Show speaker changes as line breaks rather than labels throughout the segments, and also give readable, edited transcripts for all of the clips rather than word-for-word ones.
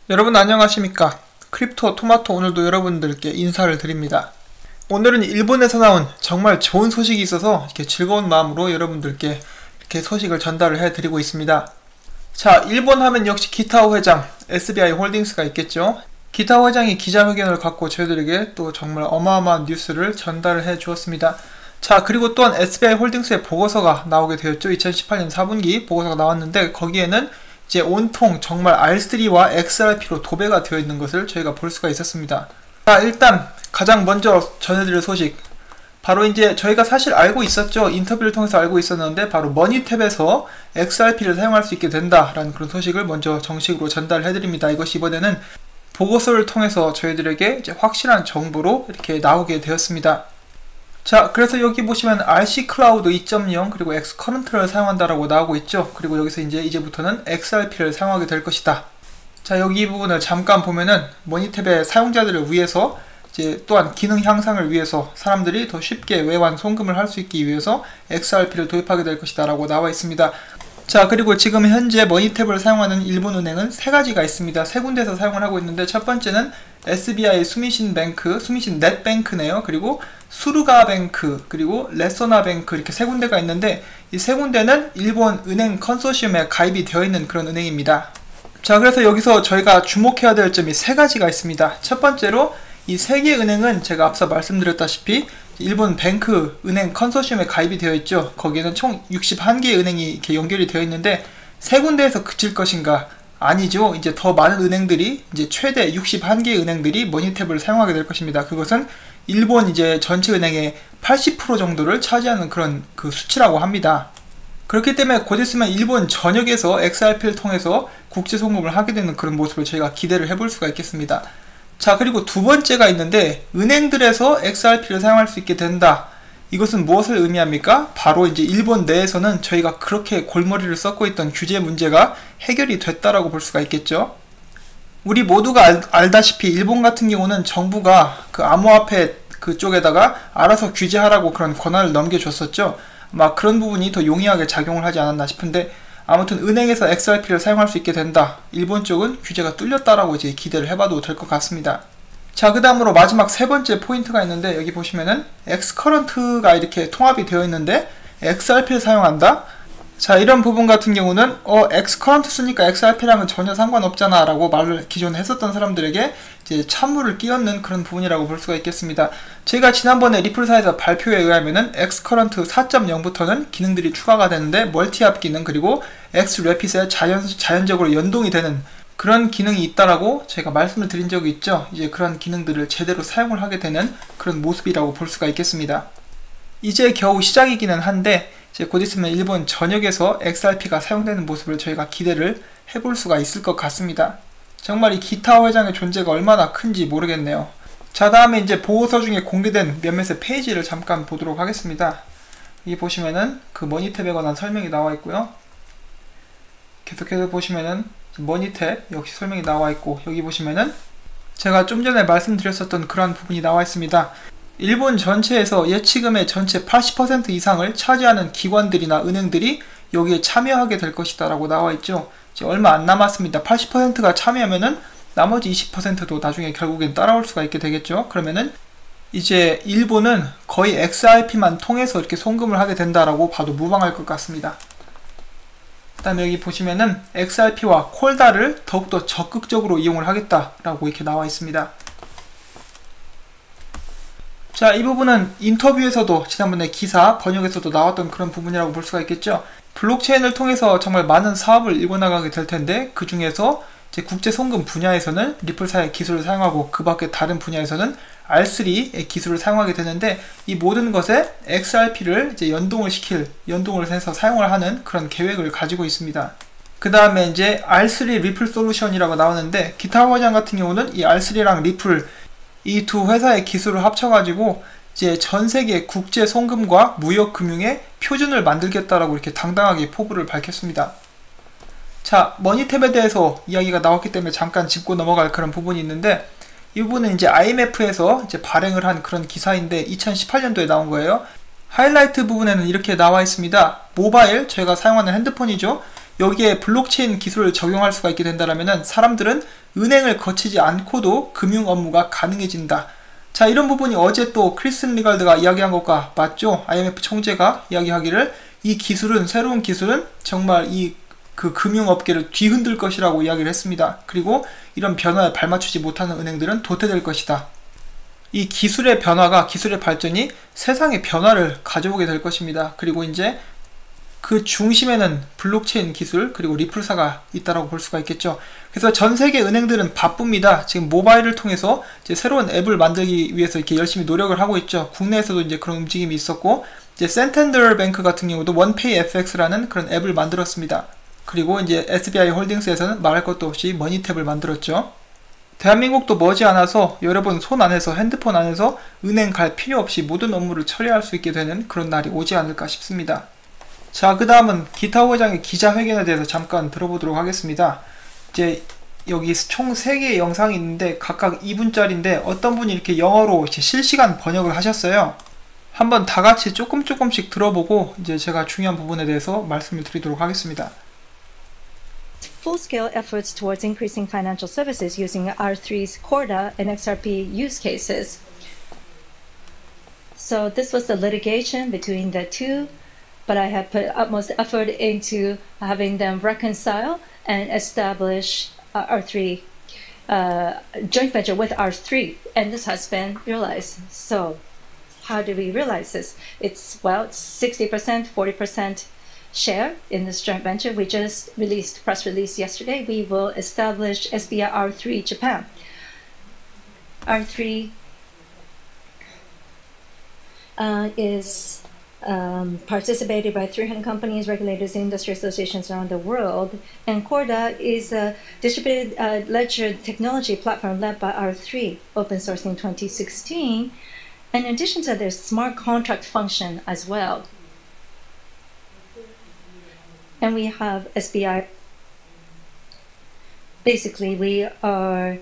여러분 안녕하십니까. 크립토 토마토 오늘도 여러분들께 인사를 드립니다. 오늘은 일본에서 나온 정말 좋은 소식이 있어서 이렇게 즐거운 마음으로 여러분들께 이렇게 소식을 전달을 해드리고 있습니다. 자, 일본 하면 역시 기타오 회장 SBI 홀딩스가 있겠죠. 기타오 회장이 기자회견을 갖고 저희들에게 또 정말 어마어마한 뉴스를 전달을 해 주었습니다. 자, 그리고 또한 SBI 홀딩스의 보고서가 나오게 되었죠. 2018년 4분기 보고서가 나왔는데 거기에는 이제 온통 정말 R3와 XRP로 도배가 되어 있는 것을 저희가 볼 수가 있었습니다. 자, 일단 가장 먼저 전해드릴 소식, 바로 이제 저희가 사실 알고 있었죠. 인터뷰를 통해서 알고 있었는데 바로 머니탭에서 XRP를 사용할 수 있게 된다라는 그런 소식을 먼저 정식으로 전달해드립니다. 이것이 이번에는 보고서를 통해서 저희들에게 이제 확실한 정보로 이렇게 나오게 되었습니다. 자, 그래서 여기 보시면 RC 클라우드 2.0 그리고 X 커런트를 사용한다라고 나오고 있죠. 그리고 여기서 이제부터는 XRP를 사용하게 될 것이다. 자, 여기 이 부분을 잠깐 보면은 머니탭의 사용자들을 위해서 이제 또한 기능 향상을 위해서 사람들이 더 쉽게 외환 송금을 할 수 있기 위해서 XRP를 도입하게 될 것이다 라고 나와 있습니다. 자, 그리고 지금 현재 머니탭을 사용하는 일본은행은 세 가지가 있습니다. 세 군데에서 사용을 하고 있는데 첫 번째는 SBI 수미신뱅크, 수미신넷뱅크네요. 그리고 수르가뱅크, 그리고 레소나뱅크 이렇게 세 군데가 있는데 이 세 군데는 일본 은행 컨소시엄에 가입이 되어 있는 그런 은행입니다. 자, 그래서 여기서 저희가 주목해야 될 점이 세 가지가 있습니다. 첫 번째로 이 세 개 은행은 제가 앞서 말씀드렸다시피 일본 뱅크 은행 컨소시엄에 가입이 되어 있죠. 거기에는 총 61개의 은행이 이렇게 연결이 되어 있는데 세 군데에서 그칠 것인가? 아니죠. 이제 더 많은 은행들이 이제 최대 61개의 은행들이 머니탭을 사용하게 될 것입니다. 그것은 일본 이제 전체 은행의 80% 정도를 차지하는 그런 그 수치라고 합니다. 그렇기 때문에 곧 있으면 일본 전역에서 XRP를 통해서 국제 송금을 하게 되는 그런 모습을 저희가 기대를 해볼 수가 있겠습니다. 자, 그리고 두 번째가 있는데 은행들에서 XRP를 사용할 수 있게 된다. 이것은 무엇을 의미합니까? 바로 이제 일본 내에서는 저희가 그렇게 골머리를 썩고 있던 규제 문제가 해결이 됐다라고 볼 수가 있겠죠. 우리 모두가 알다시피 일본 같은 경우는 정부가 그 암호화폐 그쪽에다가 알아서 규제하라고 그런 권한을 넘겨줬었죠. 아마 그런 부분이 더 용이하게 작용을 하지 않았나 싶은데 아무튼 은행에서 XRP를 사용할 수 있게 된다. 일본 쪽은 규제가 뚫렸다라고 이제 기대를 해봐도 될 것 같습니다. 자, 그 다음으로 마지막 세 번째 포인트가 있는데 여기 보시면은 X커런트가 이렇게 통합이 되어 있는데 XRP를 사용한다? 자, 이런 부분 같은 경우는 X커런트 쓰니까 XRP랑은 전혀 상관없잖아 라고 말을 기존에 했었던 사람들에게 이제 찬물을 끼얹는 그런 부분이라고 볼 수가 있겠습니다. 제가 지난번에 리플사에서 발표에 의하면은 X커런트 4.0부터는 기능들이 추가가 되는데 멀티압 기능 그리고 X래핏에 자연적으로 연동이 되는 그런 기능이 있다라고 제가 말씀을 드린 적이 있죠. 이제 그런 기능들을 제대로 사용을 하게 되는 그런 모습이라고 볼 수가 있겠습니다. 이제 겨우 시작이기는 한데 이제 곧 있으면 일본 전역에서 XRP가 사용되는 모습을 저희가 기대를 해볼 수가 있을 것 같습니다. 정말 이 기타오 회장의 존재가 얼마나 큰지 모르겠네요. 자, 다음에 이제 보고서 중에 공개된 몇몇의 페이지를 잠깐 보도록 하겠습니다. 여기 보시면은 그 머니탭에 관한 설명이 나와 있고요. 계속해서 보시면은 머니탭 역시 설명이 나와 있고 여기 보시면은 제가 좀 전에 말씀드렸었던 그러한 부분이 나와 있습니다. 일본 전체에서 예치금의 전체 80% 이상을 차지하는 기관들이나 은행들이 여기에 참여하게 될 것이다 라고 나와 있죠. 이제 얼마 안 남았습니다. 80%가 참여하면은 나머지 20%도 나중에 결국엔 따라올 수가 있게 되겠죠. 그러면은 이제 일본은 거의 XRP만 통해서 이렇게 송금을 하게 된다라고 봐도 무방할 것 같습니다. 그 다음에 여기 보시면은 XRP와 콜다를 더욱더 적극적으로 이용을 하겠다라고 이렇게 나와 있습니다. 자, 이 부분은 인터뷰에서도 지난번에 기사 번역에서도 나왔던 그런 부분이라고 볼 수가 있겠죠. 블록체인을 통해서 정말 많은 사업을 이뤄나가게 될 텐데 그 중에서 이제 국제 송금 분야에서는 리플사의 기술을 사용하고 그 밖에 다른 분야에서는 R3의 기술을 사용하게 되는데 이 모든 것에 XRP를 이제 연동을 해서 사용을 하는 그런 계획을 가지고 있습니다. 그 다음에 이제 R3 리플 솔루션이라고 나오는데 기타 회장 같은 경우는 이 R3랑 리플 이 두 회사의 기술을 합쳐가지고 이제 전 세계 국제 송금과 무역 금융의 표준을 만들겠다라고 이렇게 당당하게 포부를 밝혔습니다. 자, 머니탭에 대해서 이야기가 나왔기 때문에 잠깐 짚고 넘어갈 그런 부분이 있는데 이 부분은 이제 IMF에서 이제 발행을 한 그런 기사인데 2018년도에 나온 거예요. 하이라이트 부분에는 이렇게 나와 있습니다. 모바일, 저희가 사용하는 핸드폰이죠. 여기에 블록체인 기술을 적용할 수가 있게 된다면 사람들은 은행을 거치지 않고도 금융 업무가 가능해진다. 자, 이런 부분이 어제 또 크리스틴 리갈드가 이야기한 것과 맞죠? IMF 총재가 이야기하기를 이 기술은, 새로운 기술은 정말 그 금융업계를 뒤흔들 것이라고 이야기를 했습니다. 그리고 이런 변화에 발맞추지 못하는 은행들은 도태될 것이다. 이 기술의 변화가, 기술의 발전이 세상의 변화를 가져오게 될 것입니다. 그리고 이제 그 중심에는 블록체인 기술 그리고 리플사가 있다라고 볼 수가 있겠죠. 그래서 전 세계 은행들은 바쁩니다. 지금 모바일을 통해서 이제 새로운 앱을 만들기 위해서 이렇게 열심히 노력을 하고 있죠. 국내에서도 이제 그런 움직임이 있었고, 이제 센텐더 뱅크 같은 경우도 원페이 FX라는 그런 앱을 만들었습니다. 그리고 이제 SBI 홀딩스에서는 말할 것도 없이 머니탭을 만들었죠. 대한민국도 머지않아서 여러분 손 안에서, 핸드폰 안에서 은행 갈 필요 없이 모든 업무를 처리할 수 있게 되는 그런 날이 오지 않을까 싶습니다. 자, 그 다음은 기타오 회장의 기자회견에 대해서 잠깐 들어보도록 하겠습니다. 이제 여기 총 3개의 영상이 있는데 각각 2분짜리인데 어떤 분이 이렇게 영어로 이제 실시간 번역을 하셨어요. 한번 다 같이 조금씩 들어보고 이제 제가 중요한 부분에 대해서 말씀을 드리도록 하겠습니다.
Full-scale efforts towards increasing financial services using R3's Corda and XRP use cases. So this was the litigation between the two, but I have put utmost effort into having them reconcile and establish R3 joint venture with R3, and this has been realized. So how do we realize this? It's 60%, 40% share in this joint venture. We just released press release yesterday. We will establish SBI R3 Japan. R3 is participated by 300 companies, regulators, and industry associations around the world. And Corda is a distributed ledger technology platform led by R3, open sourced in 2016. In addition to their smart contract function as well. And we have SBI. Basically, we are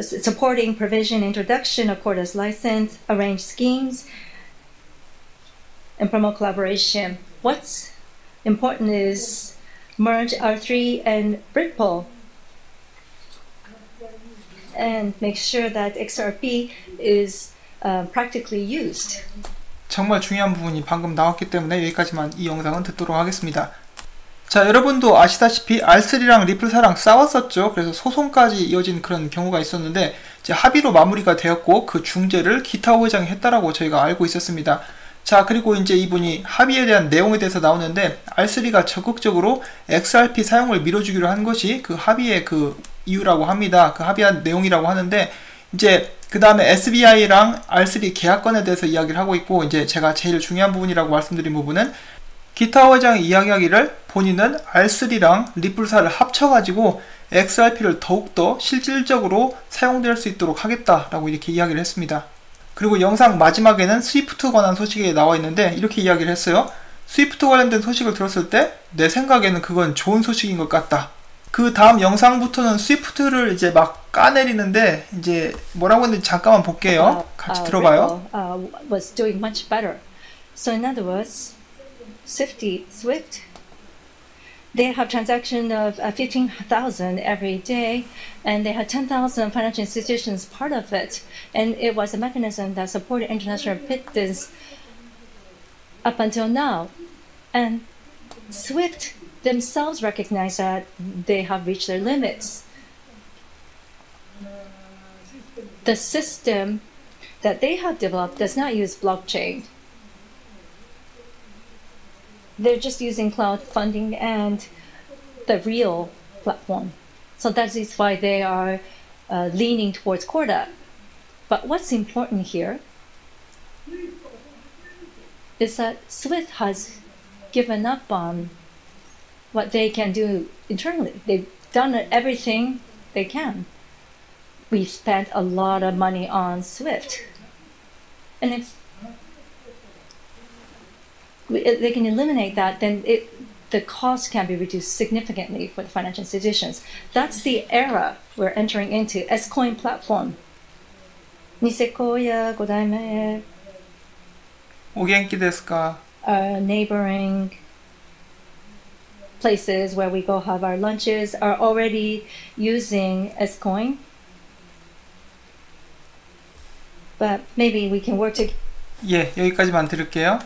supporting provision, introduction of Corda's license, arrange schemes, and promote collaboration. What's important is merge R3 and Britpol and make sure that XRP is practically used.
정말 중요한 부분이 방금 나왔기 때문에 여기까지만 이 영상은 듣도록 하겠습니다. 자, 여러분도 아시다시피 R3랑 리플사랑 싸웠었죠. 그래서 소송까지 이어진 그런 경우가 있었는데 이제 합의로 마무리가 되었고 그 중재를 기타오 회장이 했다라고 저희가 알고 있었습니다. 자, 그리고 이제 이분이 합의에 대한 내용에 대해서 나오는데 R3가 적극적으로 XRP 사용을 밀어주기로 한 것이 그 합의의 그 이유라고 합니다. 그 합의한 내용이라고 하는데 이제 그 다음에 SBI랑 R3 계약권에 대해서 이야기를 하고 있고, 이제 제가 제일 중요한 부분이라고 말씀드린 부분은 기타오 회장이 이야기하기를 본인은 R3랑 리플사를 합쳐가지고 XRP를 더욱더 실질적으로 사용될 수 있도록 하겠다라고 이렇게 이야기를 했습니다. 그리고 영상 마지막에는 스위프트 관한 소식이 나와 있는데 이렇게 이야기를 했어요. 스위프트 관련된 소식을 들었을 때 내 생각에는 그건 좋은 소식인 것 같다. 그 다음 영상부터는 스위프트를 이제 막 까내리는데 이제 뭐라고 했는지 잠깐만 볼게요. 같이 들어봐요.
Was doing much better. So in other words, Swift, they have transaction of 15,000 every day, and they had 10,000 financial institutions part of it, and it was a mechanism that supported international business up until now. And Swift themselves recognize that they have reached their limits. The system that they have developed does not use blockchain. They're just using cloud funding and the real platform. So that is why they are leaning towards Corda. But what's important here is that Swift has given up on what they can do internally. They've done everything they can. We spent a lot of money on Swift. And if they can eliminate that, then the cost can be reduced significantly for the financial institutions. That's the era we're entering into. S-Coin platform. Nisekoya Godaime.
O genki desu ka?
Neighboring places where we go have our lunches are already using Scoin. But maybe we can work together.
예, 여기까지만 들을게요.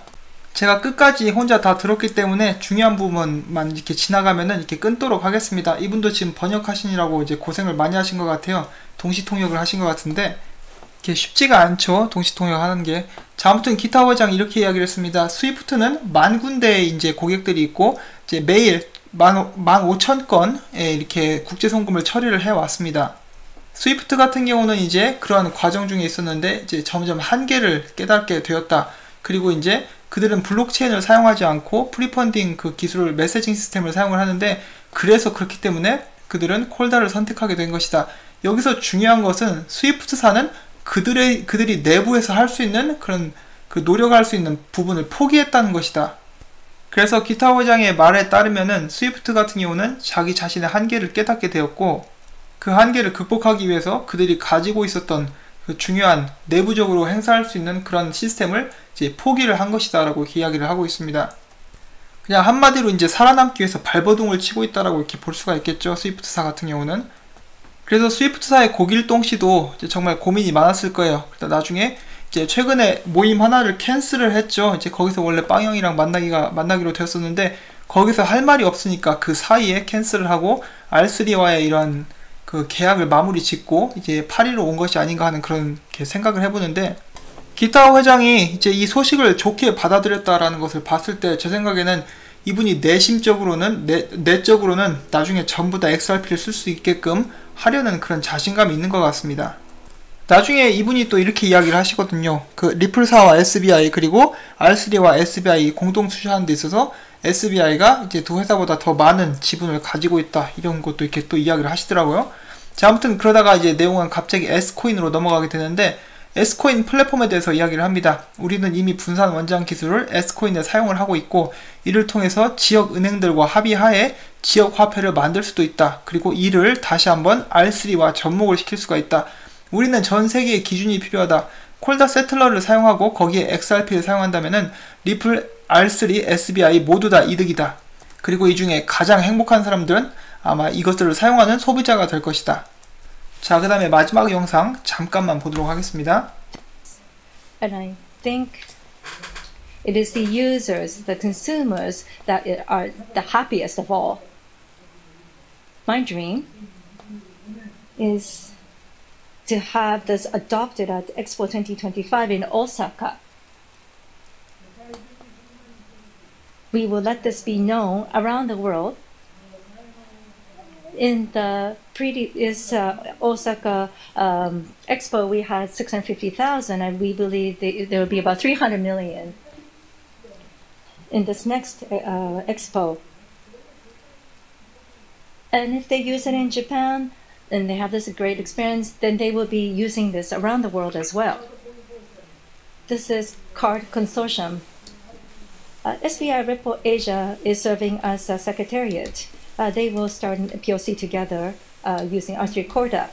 제가 끝까지 혼자 다 들었기 때문에 중요한 부분만 이렇게 지나가면은 이렇게 끊도록 하겠습니다. 이분도 지금 번역하시느라고 이제 고생을 많이 하신 것 같아요. 동시통역을 하신 것 같은데 이게 쉽지가 않죠. 동시통역 하는 게. 자, 아무튼 기타 회장이 이렇게 이야기를 했습니다. 스위프트는 10,000군데의 이제 고객들이 있고 이제 매일 15,000건의 이렇게 국제 송금을 처리를 해 왔습니다. 스위프트 같은 경우는 이제 그러한 과정 중에 있었는데 이제 점점 한계를 깨닫게 되었다. 그리고 이제 그들은 블록체인을 사용하지 않고 프리펀딩 그 기술을 메시징 시스템을 사용을 하는데 그래서 그렇기 때문에 그들은 콜다를 선택하게 된 것이다. 여기서 중요한 것은 스위프트사는 그들이 내부에서 할 수 있는 그런 그 노력할 수 있는 부분을 포기했다는 것이다. 그래서 기타 회장의 말에 따르면은 스위프트 같은 경우는 자기 자신의 한계를 깨닫게 되었고 그 한계를 극복하기 위해서 그들이 가지고 있었던 그 중요한 내부적으로 행사할 수 있는 그런 시스템을 이제 포기를 한 것이다 라고 이야기를 하고 있습니다. 그냥 한마디로 이제 살아남기 위해서 발버둥을 치고 있다라고 이렇게 볼 수가 있겠죠. 스위프트사 같은 경우는. 그래서 스위프트사의 고길동 씨도 이제 정말 고민이 많았을 거예요. 그러다 나중에 이제 최근에 모임 하나를 캔슬을 했죠. 이제 거기서 원래 빵형이랑 만나기로 되었었는데 거기서 할 말이 없으니까 그 사이에 캔슬을 하고 R3와의 이런 그 계약을 마무리 짓고 이제 파리로 온 것이 아닌가 하는 그런 생각을 해보는데 기타 회장이 이제 이 소식을 좋게 받아들였다라는 것을 봤을 때 제 생각에는 이분이 내적으로는 나중에 전부 다 XRP를 쓸 수 있게끔 하려는 그런 자신감이 있는 것 같습니다. 나중에 이분이 또 이렇게 이야기를 하시거든요. 그 리플사와 SBI 그리고 R3와 SBI 공동 투자하는 데 있어서 SBI가 이제 두 회사보다 더 많은 지분을 가지고 있다. 이런 것도 이렇게 또 이야기를 하시더라고요. 자, 아무튼 그러다가 이제 내용은 갑자기 S코인으로 넘어가게 되는데 S코인 플랫폼에 대해서 이야기를 합니다. 우리는 이미 분산 원장 기술을 S코인에 사용을 하고 있고 이를 통해서 지역 은행들과 합의하에 지역 화폐를 만들 수도 있다. 그리고 이를 다시 한번 R3와 접목을 시킬 수가 있다. 우리는 전 세계의 기준이 필요하다. 콜다 세틀러를 사용하고 거기에 XRP를 사용한다면은 리플, R3, SBI 모두 다 이득이다. 그리고 이 중에 가장 행복한 사람들은 아마 이것들을 사용하는 소비자가 될 것이다. 자, 그 다음에 마지막 영상 잠깐만 보도록 하겠습니다.
And I think it is the users, the consumers that are the happiest of all. My dream is to have this adopted at Expo 2025 in Osaka. We will let this be known around the world. In the previous Osaka Expo, we had 650,000, and we believe there will be about 300 million in this next Expo. And if they use it in Japan, and they have this great experience, then they will be using this around the world as well. This is CARD Consortium. SBI Ripple Asia is serving as a secretariat. They will start a POC together using R3 Corda.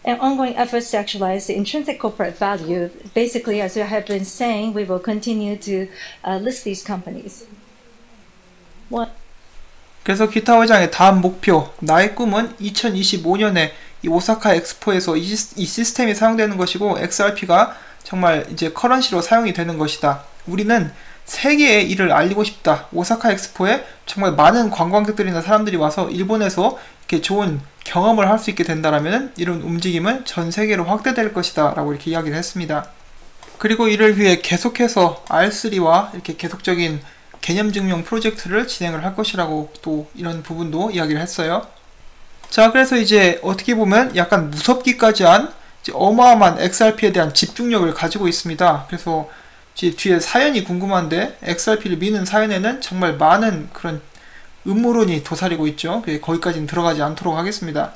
And ongoing efforts to actualize the intrinsic corporate value. Basically, as I have been saying, we will continue to list these companies.
그래서 기타 회장의 다음 목표, 나의 꿈은 2025년에 이 오사카 엑스포에서 이 시스템이 사용되는 것이고 XRP가 정말 이제 커런시로 사용이 되는 것이다. 우리는 세계에 이를 알리고 싶다. 오사카 엑스포에 정말 많은 관광객들이나 사람들이 와서 일본에서 이렇게 좋은 경험을 할 수 있게 된다라면 이런 움직임은 전 세계로 확대될 것이다 라고 이렇게 이야기를 했습니다. 그리고 이를 위해 계속해서 R3와 이렇게 계속적인 개념 증명 프로젝트를 진행을 할 것이라고 또 이런 부분도 이야기를 했어요. 자, 그래서 이제 어떻게 보면 약간 무섭기까지 한 어마어마한 XRP에 대한 집중력을 가지고 있습니다. 그래서 뒤에 사연이 궁금한데 XRP를 미는 사연에는 정말 많은 그런 음모론이 도사리고 있죠. 거기까지는 들어가지 않도록 하겠습니다.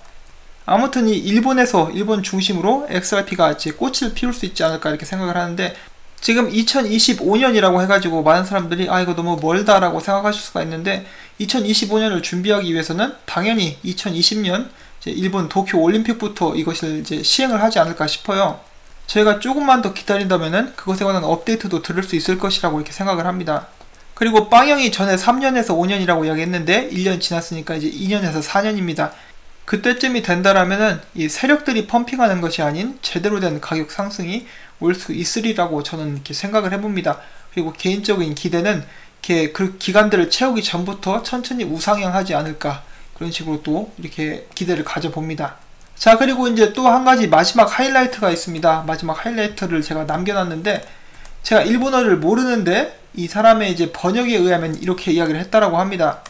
아무튼 일본 중심으로 XRP가 이제 꽃을 피울 수 있지 않을까 이렇게 생각을 하는데 지금 2025년이라고 해가지고 많은 사람들이 이거 너무 멀다라고 생각하실 수가 있는데 2025년을 준비하기 위해서는 당연히 2020년 일본 도쿄 올림픽부터 이것을 이제 시행을 하지 않을까 싶어요. 저희가 조금만 더 기다린다면은 그것에 관한 업데이트도 들을 수 있을 것이라고 이렇게 생각을 합니다. 그리고 빵형이 전에 3년에서 5년이라고 이야기했는데 1년 지났으니까 이제 2년에서 4년입니다. 그때쯤이 된다라면은 이 세력들이 펌핑하는 것이 아닌 제대로 된 가격 상승이 올 수 있으리라고 저는 이렇게 생각을 해봅니다. 그리고 개인적인 기대는 이렇게 그 기간들을 채우기 전부터 천천히 우상향하지 않을까, 그런 식으로 또 이렇게 기대를 가져봅니다. 자, 그리고 이제 또 한 가지 마지막 하이라이트가 있습니다. 마지막 하이라이트를 제가 남겨놨는데, 제가 일본어를 모르는데 이 사람의 이제 번역에 의하면 이렇게 이야기를 했다라고 합니다.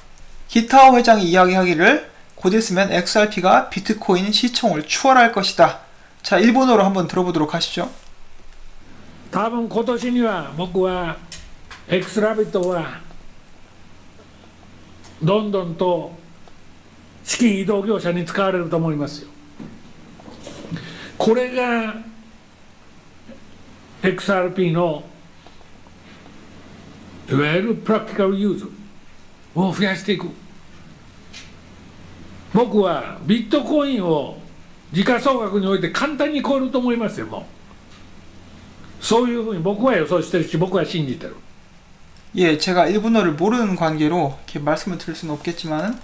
기타오 회장이 이야기하기를 곧 있으면 XRP가 비트코인 시총을 추월할 것이다. 자, 일본어로 한번 들어보도록 하시죠.
多分今年には僕はエクスラビットはどんどんと資金移動業者に使われると思いますよ。これが XRP のいわゆるプラクティカルユーズを増やしていく。僕はビットコインを時価総額において簡単に超えると思いますよ。もうそういうふうに僕は予想してるし、僕は信じてる。
예, 제가 일본어를 모르는 관계로 이렇게 말씀을 드릴 수는 없겠지만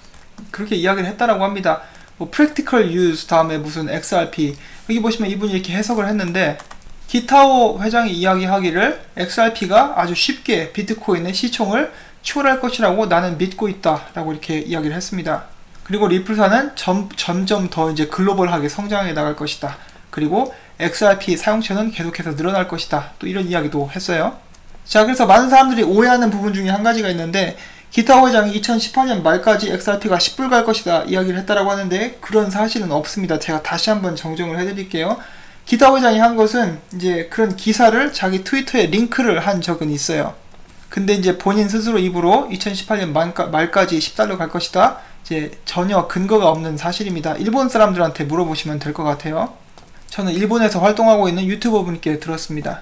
그렇게 이야기를 했다라고 합니다. 뭐 practical use 다음에 무슨 XRP, 여기 보시면 이분이 이렇게 해석을 했는데, 기타오 회장이 이야기하기를 XRP가 아주 쉽게 비트코인의 시총을 추월할 것이라고 나는 믿고 있다 라고 이렇게 이야기를 했습니다. 그리고 리플사는 점점 더 이제 글로벌하게 성장해 나갈 것이다. 그리고 XRP 사용처는 계속해서 늘어날 것이다. 또 이런 이야기도 했어요. 자, 그래서 많은 사람들이 오해하는 부분 중에 한 가지가 있는데, 기타오 회장이 2018년 말까지 XRP가 10불 갈 것이다 이야기를 했다라고 하는데 그런 사실은 없습니다. 제가 다시 한번 정정을 해드릴게요. 기타오 회장이 한 것은 이제 그런 기사를 자기 트위터에 링크를 한 적은 있어요. 근데 이제 본인 스스로 입으로 2018년 말까지 10달러 갈 것이다, 이제 전혀 근거가 없는 사실입니다. 일본 사람들한테 물어보시면 될 것 같아요. 저는 일본에서 활동하고 있는 유튜버 분께 들었습니다.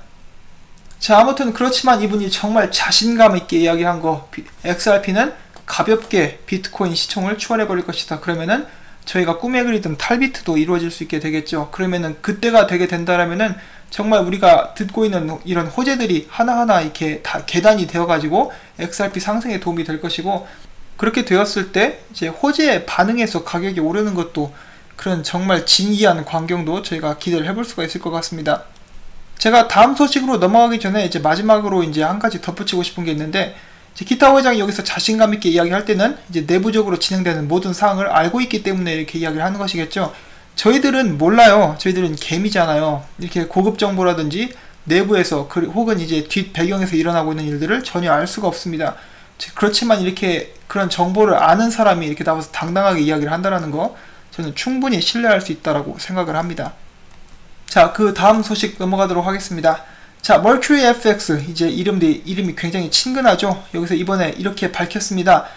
자, 아무튼 그렇지만 이분이 정말 자신감 있게 이야기한 거, XRP는 가볍게 비트코인 시총을 추월해버릴 것이다. 그러면은 저희가 꿈에 그리던 탈비트도 이루어질 수 있게 되겠죠. 그러면은 그때가 되게 된다라면은 정말 우리가 듣고 있는 이런 호재들이 하나하나 이렇게 다 계단이 되어가지고 XRP 상승에 도움이 될 것이고, 그렇게 되었을 때 이제 호재에 반응해서 가격이 오르는 것도, 그런 정말 진기한 광경도 저희가 기대를 해볼 수가 있을 것 같습니다. 제가 다음 소식으로 넘어가기 전에 이제 마지막으로 이제 한 가지 덧붙이고 싶은 게 있는데, 이제 기타오 회장이 여기서 자신감 있게 이야기할 때는 이제 내부적으로 진행되는 모든 사항을 알고 있기 때문에 이렇게 이야기를 하는 것이겠죠. 저희들은 몰라요. 저희들은 개미잖아요. 이렇게 고급 정보라든지 내부에서 혹은 이제 뒷 배경에서 일어나고 있는 일들을 전혀 알 수가 없습니다. 그렇지만 이렇게 그런 정보를 아는 사람이 이렇게 나와서 당당하게 이야기를 한다는 거, 저는 충분히 신뢰할 수 있다라고 생각을 합니다. 자, 그 다음 소식 넘어가도록 하겠습니다. 자, Mercury FX, 이제 이름이 굉장히 친근하죠. 여기서 이번에 이렇게 밝혔습니다.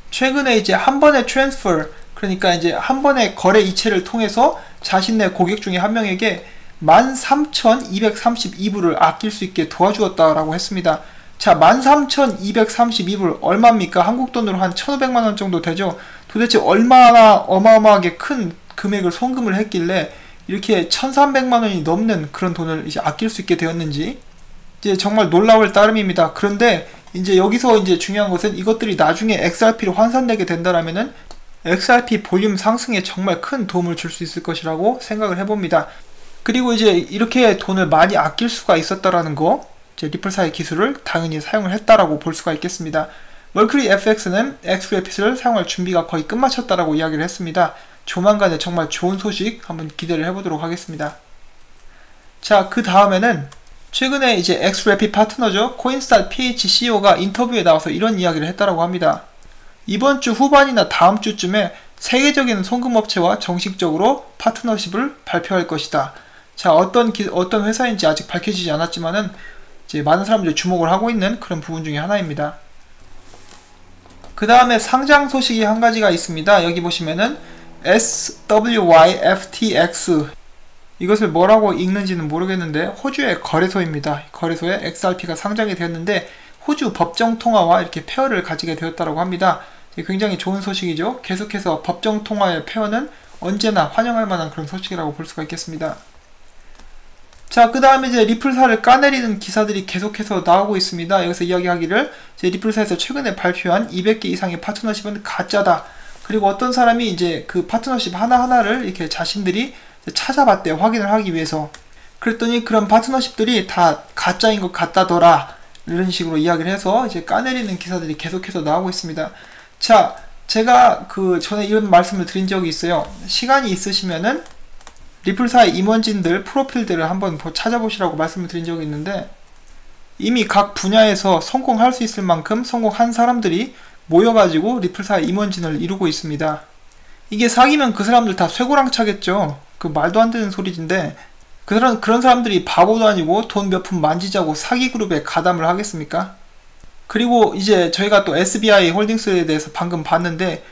최근에 이제 한 번의 트랜스퍼, 그러니까 이제 한 번의 거래 이체를 통해서 자신의 고객 중에 한 명에게 13,232불을 아낄 수 있게 도와주었다라고 했습니다. 자, 13,232불 얼마입니까? 한국 돈으로 한 1,500만원 정도 되죠. 도대체 얼마나 어마어마하게 큰 금액을 송금을 했길래 이렇게 1,300만원이 넘는 그런 돈을 이제 아낄 수 있게 되었는지, 이제 정말 놀라울 따름입니다. 그런데 이제 여기서 이제 중요한 것은 이것들이 나중에 XRP로 환산되게 된다라면은 XRP 볼륨 상승에 정말 큰 도움을 줄 수 있을 것이라고 생각을 해봅니다. 그리고 이제 이렇게 돈을 많이 아낄 수가 있었다라는 거, 이제 리플사의 기술을 당연히 사용을 했다라고 볼 수가 있겠습니다. 멀큐리 FX는 XRP를 사용할 준비가 거의 끝마쳤다라고 이야기를 했습니다. 조만간에 정말 좋은 소식 한번 기대를 해보도록 하겠습니다. 자, 그 다음에는 최근에 이제 XRP 파트너죠. 코인스타 PH CEO가 인터뷰에 나와서 이런 이야기를 했다라고 합니다. 이번 주 후반이나 다음 주쯤에 세계적인 송금업체와 정식적으로 파트너십을 발표할 것이다. 자, 어떤 회사인지 아직 밝혀지지 않았지만은 이제 많은 사람들이 주목을 하고 있는 그런 부분 중에 하나입니다. 그 다음에 상장 소식이 한 가지가 있습니다. 여기 보시면은 SWYFTX, 이것을 뭐라고 읽는지는 모르겠는데 호주의 거래소입니다. 거래소에 XRP가 상장이 되었는데 호주 법정 통화와 이렇게 페어를 가지게 되었다고 합니다. 굉장히 좋은 소식이죠. 계속해서 법정 통화의 페어는 언제나 환영할 만한 그런 소식이라고 볼 수가 있겠습니다. 자, 그 다음에 이제 리플사를 까내리는 기사들이 계속해서 나오고 있습니다. 여기서 이야기하기를 이제 리플사에서 최근에 발표한 200개 이상의 파트너십은 가짜다. 그리고 어떤 사람이 이제 그 파트너십 하나하나를 이렇게 자신들이 찾아봤대요. 확인을 하기 위해서. 그랬더니 그런 파트너십들이 다 가짜인 것 같다더라. 이런 식으로 이야기를 해서 이제 까내리는 기사들이 계속해서 나오고 있습니다. 자, 제가 전에 이런 말씀을 드린 적이 있어요. 시간이 있으시면은 리플사의 임원진들 프로필들을 한번 찾아보시라고 말씀을 드린 적이 있는데, 이미 각 분야에서 성공할 수 있을 만큼 성공한 사람들이 모여가지고 리플사의 임원진을 이루고 있습니다. 이게 사기면 그 사람들 다 쇠고랑차겠죠. 그 말도 안 되는 소리인데, 그런 사람들이 바보도 아니고 돈 몇 푼 만지자고 사기 그룹에 가담을 하겠습니까? 그리고 이제 저희가 또 SBI 홀딩스에 대해서 방금 봤는데,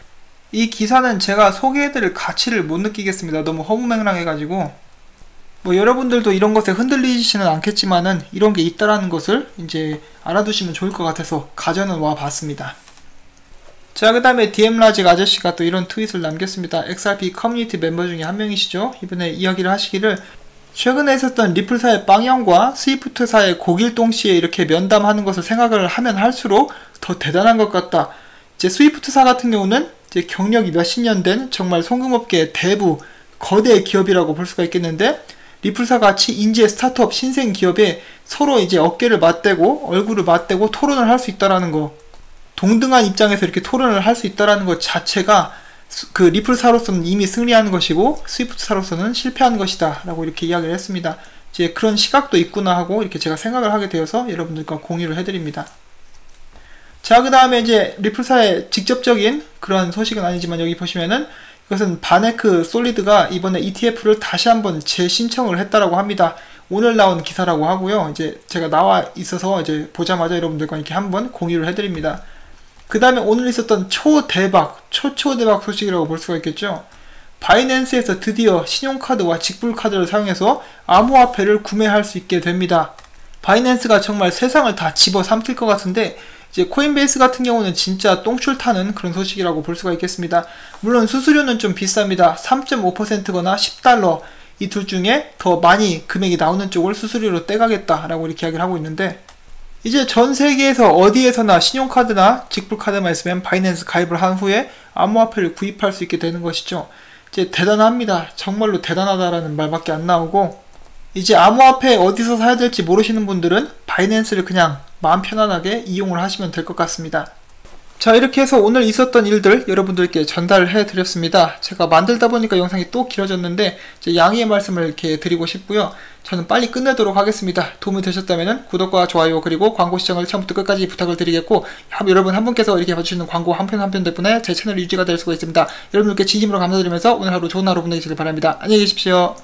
이 기사는 제가 소개해드릴 가치를 못 느끼겠습니다. 너무 허무맹랑해가지고. 뭐 여러분들도 이런 것에 흔들리지는 않겠지만은 이런 게 있다라는 것을 이제 알아두시면 좋을 것 같아서 가져는 와 봤습니다. 자, 그 다음에 DM라직 아저씨가 또 이런 트윗을 남겼습니다. XRP 커뮤니티 멤버 중에 한 명이시죠. 이번에 이야기를 하시기를, 최근에 있었던 리플사의 빵형과 스위프트사의 고길동씨에 이렇게 면담하는 것을 생각을 하면 할수록 더 대단한 것 같다. 이제 스위프트사 같은 경우는 이제 경력이 몇십 년 된 정말 송금업계 대부 거대 기업이라고 볼 수가 있겠는데, 리플사 같이 인재 스타트업 신생 기업에 서로 이제 어깨를 맞대고 얼굴을 맞대고 토론을 할 수 있다라는 거, 동등한 입장에서 이렇게 토론을 할 수 있다라는 것 자체가 그 리플사로서는 이미 승리하는 것이고 스위프트사로서는 실패한 것이다 라고 이렇게 이야기를 했습니다. 이제 그런 시각도 있구나 하고 이렇게 제가 생각을 하게 되어서 여러분들과 공유를 해드립니다. 자, 그 다음에 이제 리플사의 직접적인 그런 소식은 아니지만, 여기 보시면은 이것은 바네크 솔리드가 이번에 ETF를 다시 한번 재신청을 했다라고 합니다. 오늘 나온 기사라고 하고요. 이제 제가 나와 있어서 이제 보자마자 여러분들과 이렇게 한번 공유를 해드립니다. 그 다음에 오늘 있었던 초대박 소식이라고 볼 수가 있겠죠. 바이낸스에서 드디어 신용카드와 직불카드를 사용해서 암호화폐를 구매할 수 있게 됩니다. 바이낸스가 정말 세상을 다 집어삼킬 것 같은데, 이제 코인베이스 같은 경우는 진짜 똥줄 타는 그런 소식이라고 볼 수가 있겠습니다. 물론 수수료는 좀 비쌉니다. 3.5%거나 10달러, 이 둘 중에 더 많이 금액이 나오는 쪽을 수수료로 떼가겠다라고 이렇게 이야기를 하고 있는데, 이제 전 세계에서 어디에서나 신용카드나 직불카드만 있으면 바이낸스 가입을 한 후에 암호화폐를 구입할 수 있게 되는 것이죠. 이제 대단합니다. 정말로 대단하다라는 말밖에 안 나오고, 이제 암호화폐 어디서 사야 될지 모르시는 분들은 바이낸스를 그냥 마음 편안하게 이용을 하시면 될 것 같습니다. 자, 이렇게 해서 오늘 있었던 일들 여러분들께 전달을 해드렸습니다. 제가 만들다 보니까 영상이 또 길어졌는데 이제 양해의 말씀을 이렇게 드리고 싶고요. 저는 빨리 끝내도록 하겠습니다. 도움이 되셨다면 구독과 좋아요 그리고 광고 시청을 처음부터 끝까지 부탁을 드리겠고, 여러분 한 분께서 이렇게 봐주시는 광고 한 편 한 편 덕분에 제 채널이 유지가 될 수가 있습니다. 여러분들께 진심으로 감사드리면서 오늘 하루 좋은 하루 보내시길 바랍니다. 안녕히 계십시오.